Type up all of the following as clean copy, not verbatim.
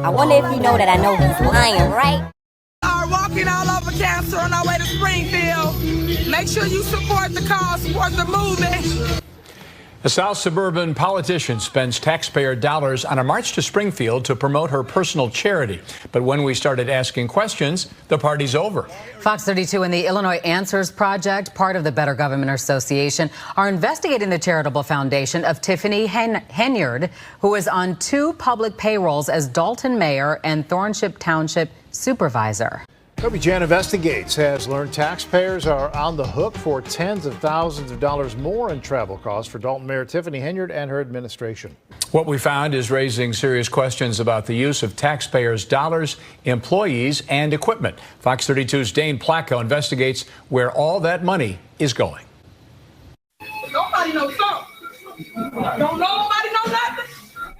I wonder if you know that I know he's lying, right? Are walking all over Cancer on our way to Springfield. Make sure you support the cause, support the movement. A South suburban politician spends taxpayer dollars on a march to Springfield to promote her personal charity. But when we started asking questions, the party's over. Fox 32 and the Illinois Answers Project, part of the Better Government Association, are investigating the charitable foundation of Tiffany Henyard, who is on 2 public payrolls as Dalton mayor and Thornship Township supervisor. WGN Investigates has learned taxpayers are on the hook for tens of thousands of dollars more in travel costs for Dalton Mayor Tiffany Henyard and her administration. What we found is raising serious questions about the use of taxpayers' dollars, employees, and equipment. Fox 32's Dane Placco investigates where all that money is going. Nobody knows something. Don't nobody know nothing.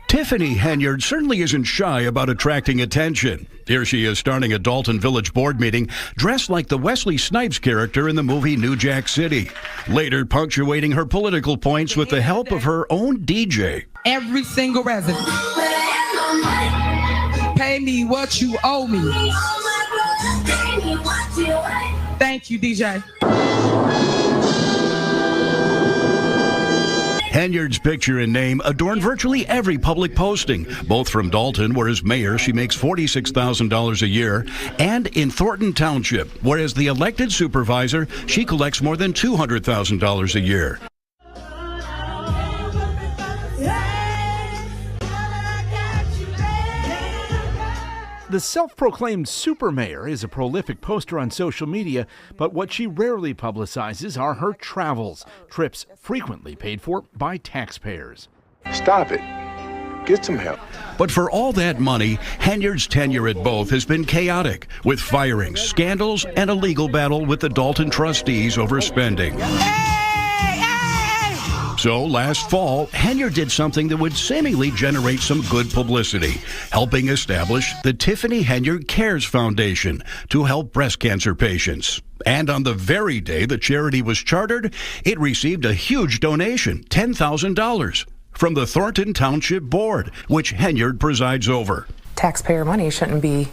Tiffany Henyard certainly isn't shy about attracting attention. Here she is starting a Dalton Village board meeting dressed like the Wesley Snipes character in the movie New Jack City, later punctuating her political points with the help of her own DJ. Every single resident. Pay me what you owe me. Thank you, DJ. Henyard's picture and name adorn virtually every public posting, both from Dalton, where as mayor she makes $46,000 a year, and in Thornton Township, where as the elected supervisor she collects more than $200,000 a year. The self-proclaimed super mayor is a prolific poster on social media, but what she rarely publicizes are her travels, trips frequently paid for by taxpayers. Stop it. Get some help. But for all that money, Henyard's tenure at both has been chaotic, with firings, scandals, and a legal battle with the Dalton trustees over spending. So last fall, Henyard did something that would seemingly generate some good publicity, helping establish the Tiffany Henyard Cares Foundation to help breast cancer patients. And on the very day the charity was chartered, it received a huge donation, $10,000, from the Thornton Township Board, which Henyard presides over. Taxpayer money shouldn't be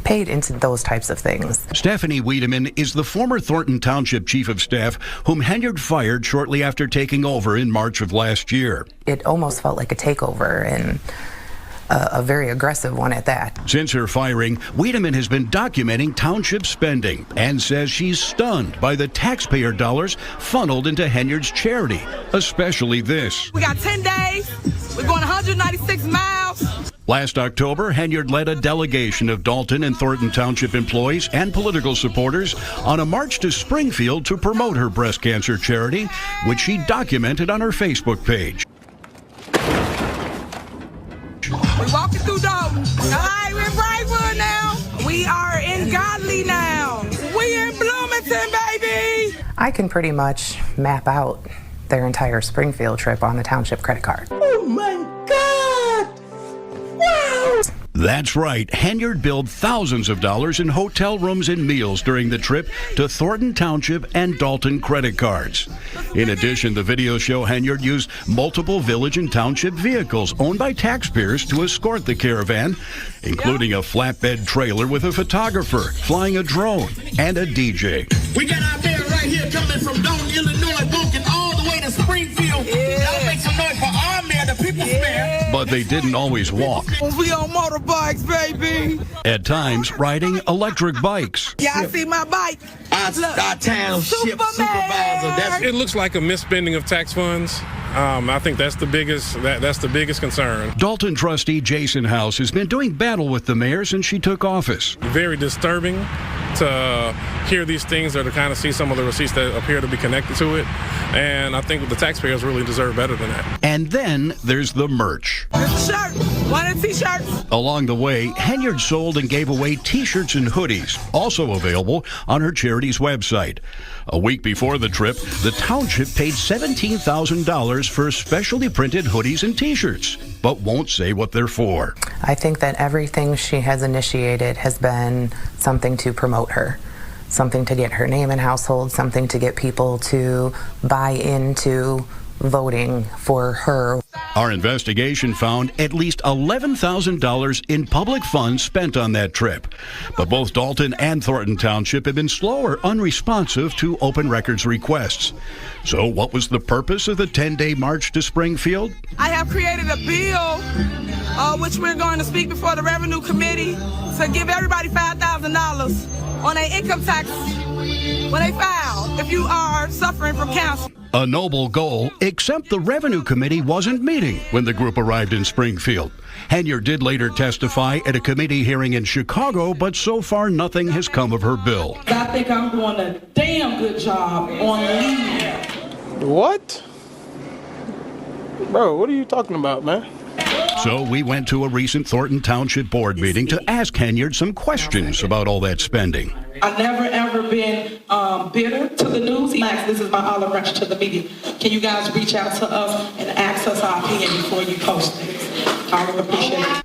paid into those types of things. Stephanie Wiedemann is the former Thornton Township Chief of Staff, whom Henyard fired shortly after taking over in March of last year. It almost felt like a takeover, and a very aggressive one at that. Since her firing, Wiedemann has been documenting township spending and says she's stunned by the taxpayer dollars funneled into Henyard's charity, especially this. We got 10 days. We're going 196 miles. Last October, Henyard led a delegation of Dalton and Thornton Township employees and political supporters on a march to Springfield to promote her breast cancer charity, which she documented on her Facebook page. We're walking through Dalton. All right, we're in Brightwood now. We are in Godly now. We in Bloomington, baby. I can pretty much map out their entire Springfield trip on the township credit card. Oh my God! Wow! That's right. Henyard billed thousands of dollars in hotel rooms and meals during the trip to Thornton Township and Dalton credit cards. In addition, the videos show Henyard used multiple village and township vehicles owned by taxpayers to escort the caravan, including a flatbed trailer with a photographer, flying a drone, and a DJ. We got our mayor right here coming from Dalton, Illinois, walking all the way to Springfield. Y'all make some noise for our mayor, the people's mayor. But they didn't always walk. We on motorbikes, baby. At times, riding electric bikes. Yeah, I see my bike. Our township supervisor. It looks like a misspending of tax funds. I think that's the biggest concern. Dalton trustee Jason House has been doing battle with the mayor since she took office. Very disturbing to hear these things or to kind of see some of the receipts that appear to be connected to it. And I think the taxpayers really deserve better than that. And then there's the merch. There's a shirt. One of the t-shirts. Along the way, Henyard sold and gave away t-shirts and hoodies, also available on her charity's website. A week before the trip, the township paid $17,000 for specially printed hoodies and t-shirts, but won't say what they're for. I think that everything she has initiated has been something to promote her, something to get her name in household, something to get people to buy into voting for her. Our investigation found at least $11,000 in public funds spent on that trip. But both Dalton and Thornton Township have been slow or unresponsive to open records requests. So what was the purpose of the 10-day march to Springfield? I have created a bill, which we're going to speak before the Revenue Committee, to give everybody $5,000 on their income tax when they file, if you are suffering from cancer. A noble goal, except the Revenue Committee wasn't meeting when the group arrived in Springfield. Henyard did later testify at a committee hearing in Chicago, but so far nothing has come of her bill. I think I'm doing a damn good job on leave. What? Bro, what are you talking about, man? So we went to a recent Thornton Township Board meeting to ask Henyard some questions about all that spending. I've never ever been bitter to the news. This is my olive branch to the media. Can you guys reach out to us and ask us our opinion before you post things? I would appreciate it.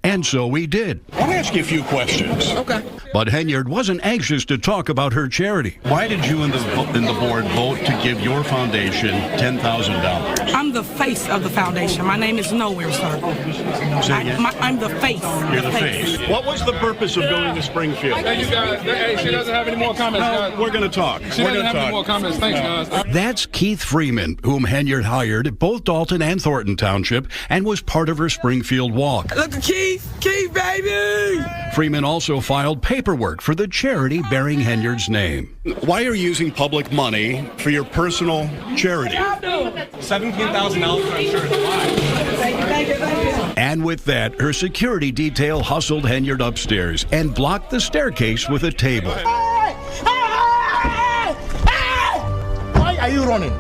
And so we did. I'll ask you a few questions. Okay. But Henyard wasn't anxious to talk about her charity. Why did you and the board vote to give your foundation $10,000? I'm the face of the foundation. My name is nowhere, sir. I'm the face. You're the face. What was the purpose of going to Springfield? Hey, you guys. Hey, she doesn't have any more comments, guys. We're going to talk. She doesn't have any more comments. Thanks, guys. That's Keith Freeman, whom Henyard hired at both Dalton and Thornton Township and was part of her Springfield walk. Look at Keith, baby! Freeman also filed paperwork for the charity bearing Henyard's name. Why are you using public money for your personal charity? $17,000 for insurance. Why? And with that, her security detail hustled Henyard upstairs and blocked the staircase with a table. Why are you running?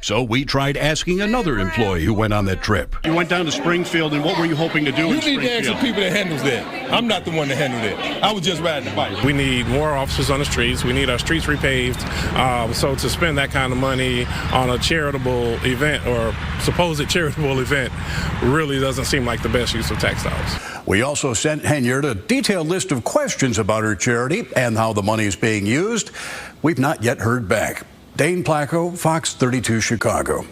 So we tried asking another employee who went on that trip. You went down to Springfield, and what were you hoping to do in Springfield? You need to ask the people that handles that. I'm not the one that handled it. I was just riding the bike. We need more officers on the streets. We need our streets repaved. So to spend that kind of money on a charitable event or supposed charitable event really doesn't seem like the best use of tax dollars. We also sent Henyard a detailed list of questions about her charity and how the money is being used. We've not yet heard back. Dane Placco, Fox 32 Chicago.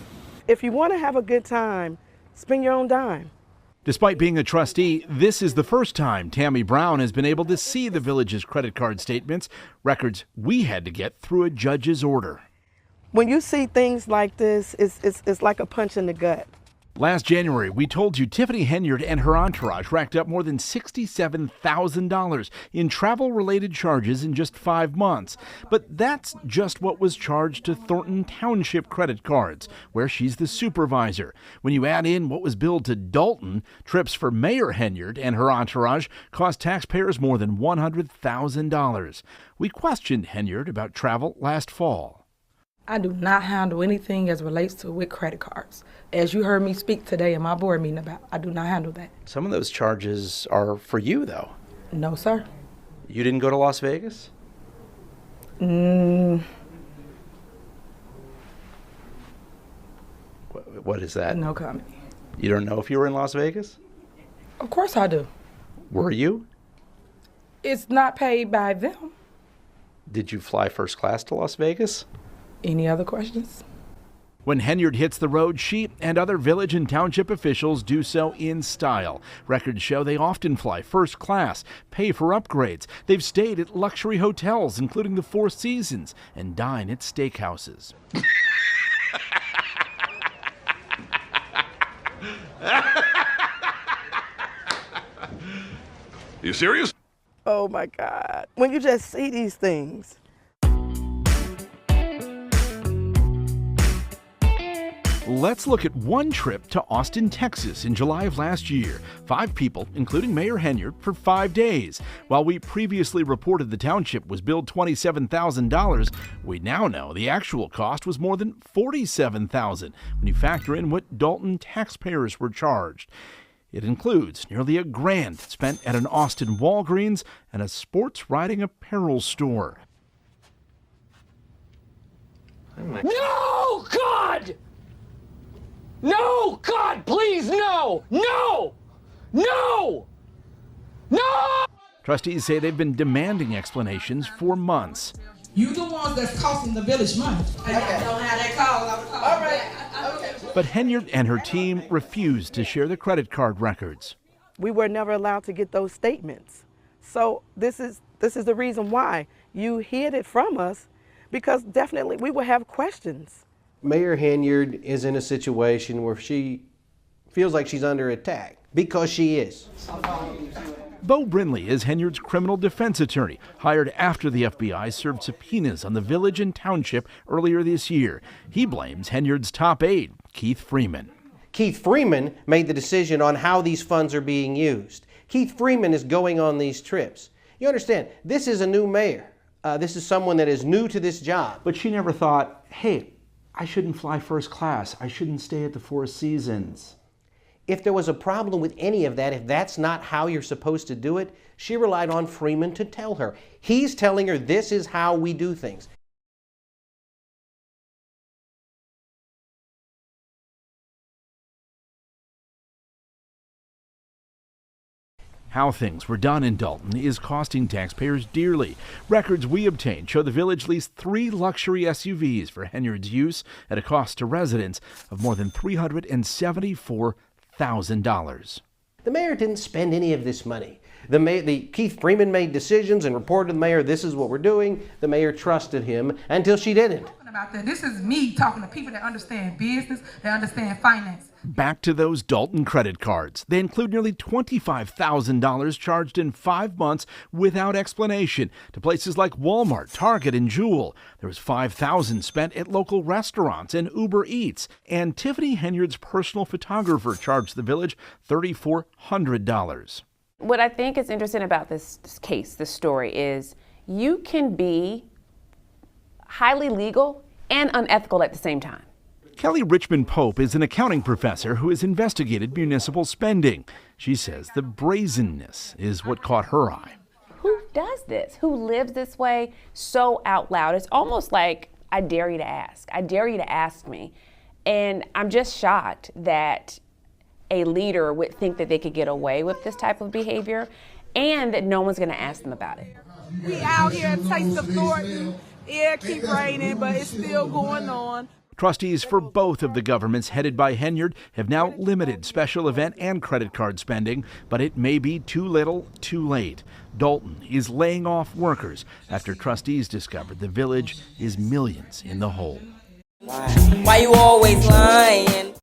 If you want to have a good time, spend your own dime. Despite being a trustee, this is the first time Tammy Brown has been able to see the village's credit card statements, records we had to get through a judge's order. When you see things like this, it's like a punch in the gut. Last January, we told you Tiffany Henyard and her entourage racked up more than $67,000 in travel-related charges in just 5 months. But that's just what was charged to Thornton Township credit cards, where she's the supervisor. When you add in what was billed to Dalton, trips for Mayor Henyard and her entourage cost taxpayers more than $100,000. We questioned Henyard about travel last fall. I do not handle anything as relates to with credit cards. As you heard me speak today in my board meeting about, I do not handle that. Some of those charges are for you, though. No, sir. You didn't go to Las Vegas? What is that? No comment. You don't know if you were in Las Vegas? Of course I do. Were you? It's not paid by them. Did you fly first class to Las Vegas? Any other questions? When Henyard hits the road, she and other village and township officials do so in style. Records show they often fly first class, pay for upgrades. They've stayed at luxury hotels, including the Four Seasons, and dine at steakhouses. You serious? Oh my God. When you just see these things. Let's look at one trip to Austin, Texas in July of last year. 5 people, including Mayor Henyard, for 5 days. While we previously reported the township was billed $27,000, we now know the actual cost was more than $47,000 when you factor in what Dalton taxpayers were charged. It includes nearly $1,000 spent at an Austin Walgreens and a sports riding apparel store. No, God! No, God, please, no! No! No! No! Trustees say they've been demanding explanations for months. You the ones that's costing the village money. Okay. Don't have that call. All right. Okay. But Henyard and her team refused to share the credit card records. We were never allowed to get those statements. So this is the reason why you hid it from us, because definitely we will have questions. Mayor Henyard is in a situation where she feels like she's under attack, because she is. Bo Brinley is Henyard's criminal defense attorney, hired after the FBI served subpoenas on the village and township earlier this year. He blames Henyard's top aide, Keith Freeman. Keith Freeman made the decision on how these funds are being used. Keith Freeman is going on these trips. You understand, this is a new mayor. This is someone that is new to this job. But she never thought, hey, I shouldn't fly first class. I shouldn't stay at the Four Seasons. If there was a problem with any of that, if that's not how you're supposed to do it, she relied on Freeman to tell her. He's telling her this is how we do things. How things were done in Dalton is costing taxpayers dearly. Records we obtained show the village leased 3 luxury SUVs for Henyard's use at a cost to residents of more than $374,000. The mayor didn't spend any of this money. Keith Freeman made decisions and reported to the mayor, this is what we're doing. The mayor trusted him until she didn't. About that. This is me talking to people that understand business, that understand finance. Back to those Dalton credit cards. They include nearly $25,000 charged in 5 months without explanation to places like Walmart, Target, and Jewel. There was $5,000 spent at local restaurants and Uber Eats. And Tiffany Henyard's personal photographer charged the village $3,400. What I think is interesting about this case, this story, is you can be highly legal and unethical at the same time. Kelly Richmond Pope is an accounting professor who has investigated municipal spending. She says the brazenness is what caught her eye. Who does this? Who lives this way so out loud? It's almost like, I dare you to ask. I dare you to ask me. And I'm just shocked that a leader would think that they could get away with this type of behavior and that no one's going to ask them about it. We out here at Taste of Thornton. Yeah, keep raining, but it's still going on. Trustees for both of the governments headed by Henyard have now limited special event and credit card spending, but it may be too little, too late. Dalton is laying off workers after trustees discovered the village is millions in the hole. Why you always lying?